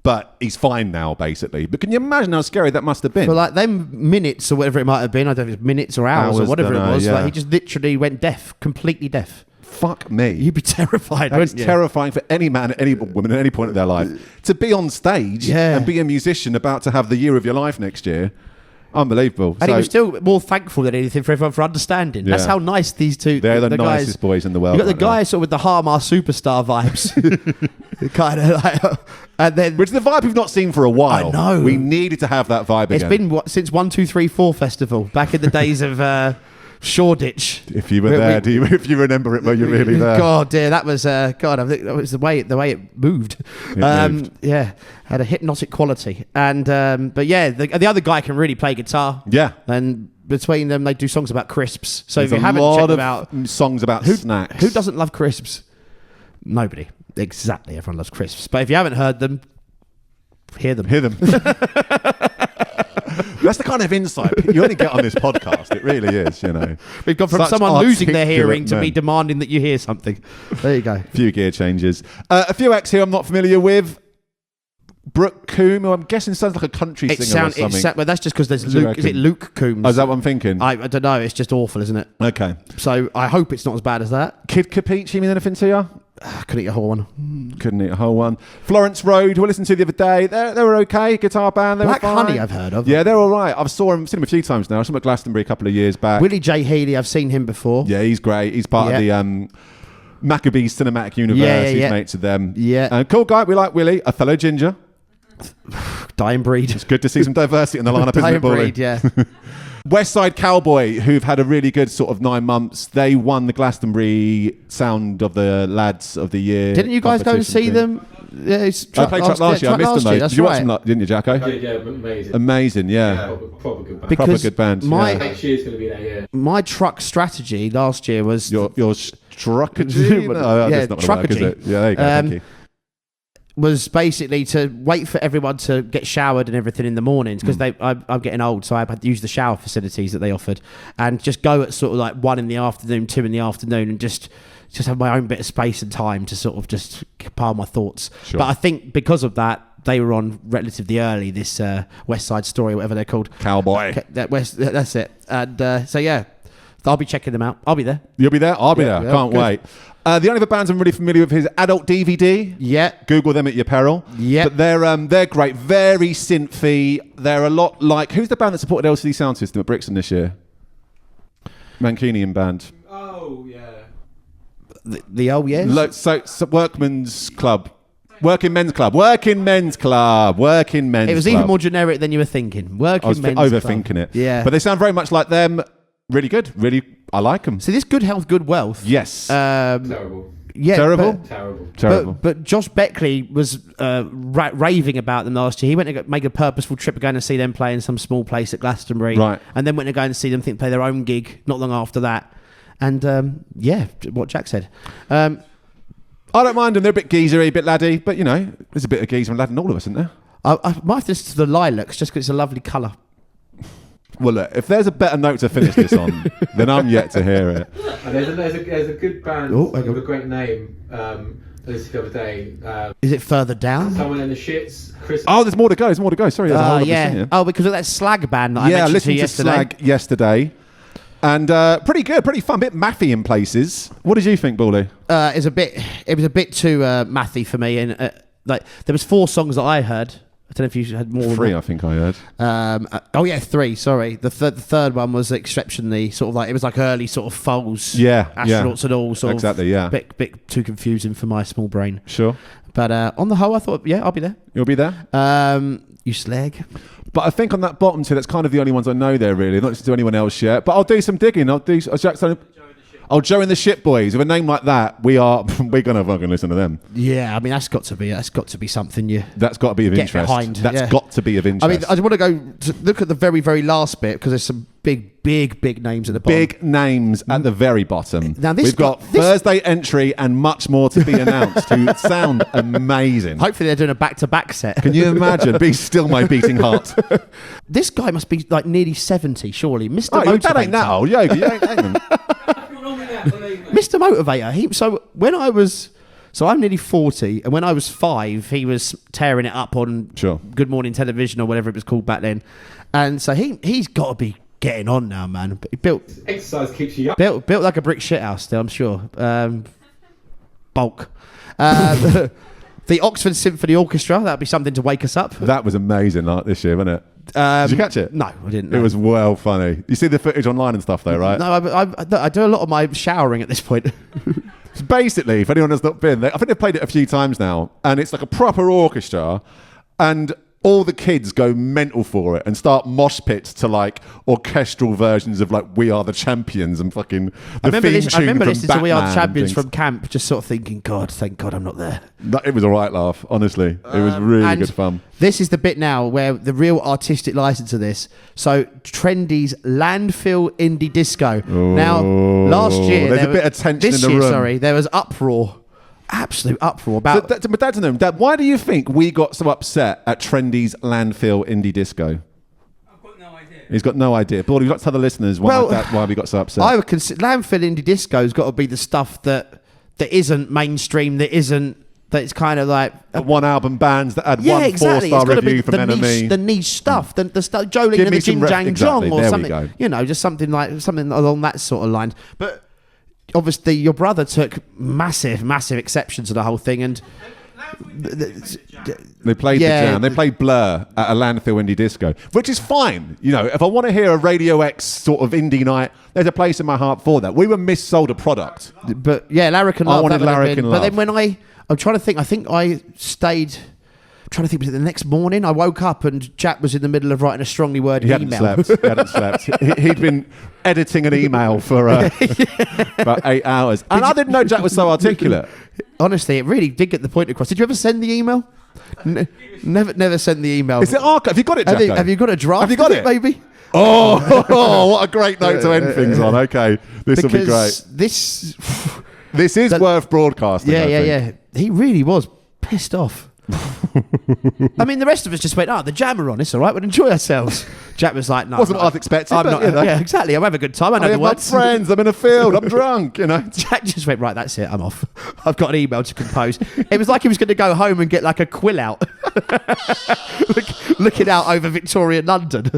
But he's fine now, basically. But can you imagine how scary that must have been? For them minutes or whatever it might have been, I don't know if it's minutes or hours or whatever it was. Yeah. He just literally went deaf, completely deaf. Fuck me. You'd be terrified, That's wouldn't you? terrifying for any man, any woman at any point of their life. To be on stage and be a musician about to have the year of your life next year. Unbelievable. And he was still more thankful than anything for everyone for understanding. That's how nice these two. They're the guys, nicest boys in the world. You got the guy sort of with the Harmar superstar vibes, kind of like, and then which is the vibe we've not seen for a while. I know. We needed to have that vibe again. It's been since 1, 2, 3, 4 festival back in the days of Shoreditch. If you were there, if you remember it, were you really there? God, dear, that was I think that was the way it moved. Moved. Yeah, had a hypnotic quality. And but yeah, the other guy can really play guitar. Yeah. And between them, they do songs about crisps. So There's if you haven't checked them out, songs about snacks. Who doesn't love crisps? Nobody. Exactly, everyone loves crisps. But if you haven't heard them, hear them. That's the kind of insight you only get on this podcast. It really is, you know. We've gone from Such someone losing their hearing to men. me demanding that you hear something. There you go. A few gear changes. A few acts here I'm not familiar with. Brooke Coombe, who I'm guessing sounds like a country singer or something. But that's just because there's Luke. Is it Luke Combs? Oh, is that what I'm thinking? I don't know. It's just awful, isn't it? Okay. So I hope it's not as bad as that. Kid Capiche mean anything to you? Couldn't eat a whole one. Couldn't eat a whole one. Florence Road, who I listened to the other day, they were okay. Guitar band, they Black were fine. Honey, I've heard of. Yeah, they're all right. I've seen them a few times now. I saw them at Glastonbury a couple of years back. Willie J. Healy, I've seen him before. Yeah, he's great. He's part of the Maccabees Cinematic Universe. He's mates with them. Yeah. Cool guy. We like Willie. A fellow ginger. Dying breed. It's good to see some diversity in the lineup, isn't it, Dying breed, yeah. West Side Cowboy, who've had a really good sort of 9 months. They won the Glastonbury Sound of the Lads of the Year. Didn't you guys go and see them? Yeah, I played track last year. I missed them though. Did you watch them? Didn't you, Jacko? Yeah, amazing. Amazing, yeah. Proper good band. Proper good band. Next year's going to be that year. My truck strategy last year was... Your truckagy? No, that's not going to work, is it? Yeah, there you go. Thank you. Was basically to wait for everyone to get showered and everything in the mornings because I'm getting old, so I had to use the shower facilities that they offered, and just go at sort of like 1 in the afternoon, 2 in the afternoon, and just have my own bit of space and time to sort of just compile my thoughts. Sure. But I think because of that, they were on relatively early. This West Side Story, whatever they're called, Cowboy. That's it. And so yeah, I'll be checking them out. I'll be there. You'll be there? I'll be there. Can't wait. The only other bands I'm really familiar with is Adult DVD. Yeah. Google them at your peril. Yeah. But they're great. Very synthy. They're a lot like... Who's the band that supported LCD Sound System at Brixton this year? Mancunian band. Oh, yeah. The old yes? So Workman's Club. Working Men's Club. Working Men's Club. Working Men's Club. It was even more generic than you were thinking. Working Men's Club. Overthinking it. Yeah. But they sound very much like them. Really good. Really, I like them. So this Good Health, Good Wealth. Yes. Terrible. Yeah, Terrible? Terrible. But Josh Beckley was raving about them last year. He went to make a purposeful trip going to see them play in some small place at Glastonbury. Right. And then went to go and see them play their own gig not long after that. And yeah, what Jack said. I don't mind them. They're a bit geezery, a bit laddie. But, you know, there's a bit of geezer and lad in all of us, isn't there? I might have to listen to the Lilacs just because it's a lovely colour. Well, look, if there's a better note to finish this on, then I'm yet to hear it. And there's a good band with a great name. This the other day. Is it further down? Someone in the Shits. Chris. Oh, there's more to go. Sorry, there's a whole lot yeah. of singing. Oh, because of that Slag band that I mentioned listened to to yesterday. Slag yesterday. And pretty good, pretty fun, bit mathy in places. What did you think, Baldy? It was a bit too mathy for me, and like there was 4 songs that I heard. I don't know if you had more. 3, I think I heard. 3. Sorry, the third one was exceptionally sort of like it was like early sort of Foals, astronauts and all. Sort exactly, of bit too confusing for my small brain. Sure, but on the whole, I thought, I'll be there. You'll be there. You slag. But I think on that bottom 2, that's kind of the only ones I know there. Really, not listened to anyone else yet. But I'll do some digging. Joe and the Shit Boys. With a name like that, we're gonna fucking listen to them. Yeah, I mean that's got to be something That's got to be of get interest. behind. That's got to be of interest. I mean, I want to go to look at the very, very last bit because there's some big names at the bottom. Big names at the very bottom. Now We've got Thursday entry and much more to be announced. Who sound amazing. Hopefully they're doing a back-to-back set. Can you imagine? Be still my beating heart. This guy must be like nearly 70, surely. Mr. Oh, Motivator. that ain't that old. Yeah, you ain't them. Mr. Motivator. I'm nearly 40, and when I was 5, he was tearing it up on Good Morning Television or whatever it was called back then. And so he's got to be getting on now, man. He built exercise keeps you young. Built like a brick shithouse still, I'm sure. Bulk. The Oxford Symphony Orchestra, that'd be something to wake us up. That was amazing this year, wasn't it? Did you catch it? No, I didn't. It was well funny. You see the footage online and stuff though, right? No, I do a lot of my showering at this point. So basically, if anyone has not been there, I think they've played it a few times now, and it's like a proper orchestra, and all the kids go mental for it and start mosh pits to like orchestral versions of like "We Are the Champions" and fucking the I remember listening to "We Are the Batman Champions" and from camp, just sort of thinking, God, thank God I'm not there. It was a right laugh, honestly. It was really good fun. This is the bit now where the real artistic license of this. So Trendy's landfill indie disco. Now, last year there's a bit of tension in the room. There was uproar. Absolute uproar about. But Dad, Dad, why do you think we got so upset at Trendy's landfill indie disco? I've got no idea. He's got no idea. But you've got to tell the listeners why we got so upset. I would consider landfill indie disco's got to be the stuff that isn't mainstream, that it's kind of like one album bands that had one 4-star review from NME. The niche stuff, the stuff, Jolene and the Jin Jang Jong or something. You know, just something along that sort of lines. But obviously, your brother took massive exception to the whole thing, and they played the jam. They played Blur at a landfill indie disco, which is fine. You know, if I want to hear a Radio X sort of indie night, there's a place in my heart for that. We were missold a product. But yeah, Larrikin Love. I wanted Larrikin Love. But then when I'm trying to think, I think I stayed. Trying to think, was it the next morning? I woke up and Jack was in the middle of writing a strongly worded email. He hadn't slept. He'd been editing an email for about 8 hours. And I didn't know Jack was so articulate. Honestly, it really did get the point across. Did you ever send the email? Never sent the email. Is it archived? Have you got it, Jack? Have you got a draft? Have you got it? Maybe? Oh, what a great note to end things on. Okay, this will be great. This is worth broadcasting. Yeah. He really was pissed off. I mean, the rest of us just went, the jam are on, it's all right, we'll enjoy ourselves. Jack was like, no. Wasn't what I was expecting. I'm not, yeah, exactly. I'll have a good time. I know the words. My friends, I'm in a field, I'm drunk, you know. Jack just went, right, that's it, I'm off. I've got an email to compose. It was like he was going to go home and get like a quill out. Looking out over Victorian London.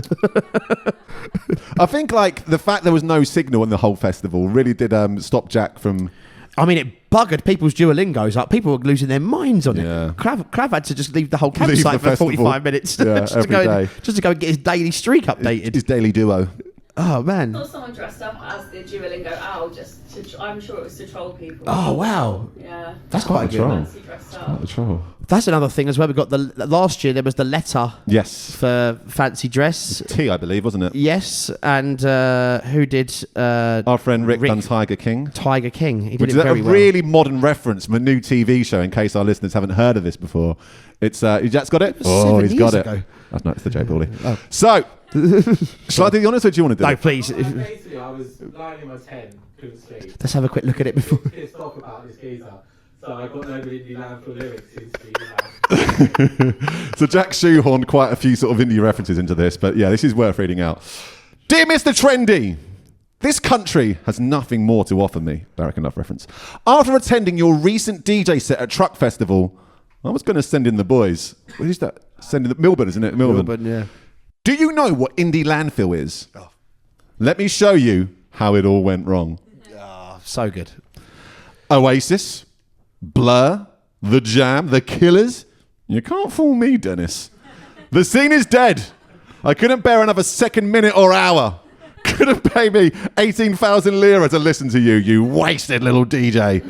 I think like the fact there was no signal in the whole festival really did stop Jack from... I mean, it buggered people's Duolingos up. People were losing their minds on it. Yeah. Crav had to just leave the whole campsite for 45 minutes just to go and get his daily streak updated. His daily duo. Oh, man. I saw someone dressed up as the Duolingo owl I'm sure it was to troll people. Oh, wow. Yeah. That's quite a good one. Quite a troll. That's another thing as well. We got last year there was the letter. Yes. For fancy dress. T, I believe, wasn't it? Yes, and who did? Our friend Rick done Tiger King. Tiger King. He did Which it very is a well. really modern reference from a new TV show. In case our listeners haven't heard of this before, it's Jack's got it. He's got it. That's not the J. Paulie. Oh. So, shall I do the honours or do you want to do it? No, please. Basically, I was lying in my tent, couldn't sleep. Let's have a quick look at it before. Pissed off about this geezer. So I got nobody to land for lyrics into So Jack shoehorned quite a few sort of indie references into this, but yeah, this is worth reading out. Dear Mr. Trendy, this country has nothing more to offer me. Larrikin Love reference. After attending your recent DJ set at Truck Festival, I was going to send in the boys. What is that? Send in the Milburn, isn't it? Milburn, yeah. Do you know what indie landfill is? Oh. Let me show you how it all went wrong. Oh, so good. Oasis, Blur, The Jam, The Killers. You can't fool me, Dennis. The scene is dead. I couldn't bear another second, minute or hour. Couldn't pay me 18,000 lira to listen to you, you wasted little DJ.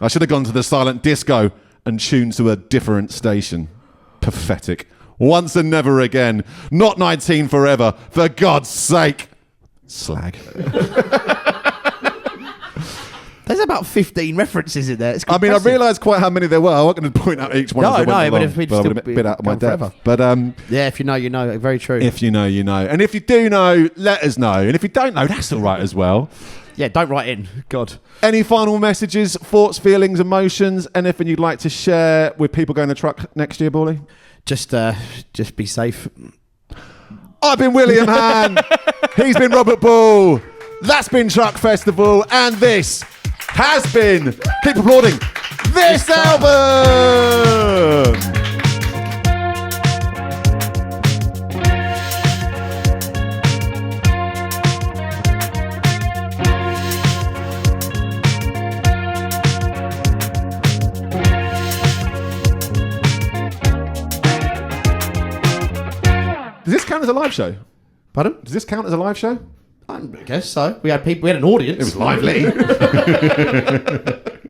I should have gone to the silent disco and tuned to a different station. Pathetic. Once and never again. Not 19 forever. For God's sake. Slag. There's about 15 references in there. I mean, I realised quite how many there were. I wasn't going to point out each one as I went along, but I would have been a bit out of my depth. But yeah, if you know, you know. Very true. If you know, you know. And if you do know, let us know. And if you don't know, that's all right as well. Yeah, don't write in. God. Any final messages, thoughts, feelings, emotions, anything you'd like to share with people going to Truck next year, Bawley? Just be safe. I've been William Han. He's been Robert Ball. That's been Truck Festival. And this has been, keep applauding, this album. Does this count as a live show? Pardon? Does this count as a live show? I guess so. We had an audience. It was lively.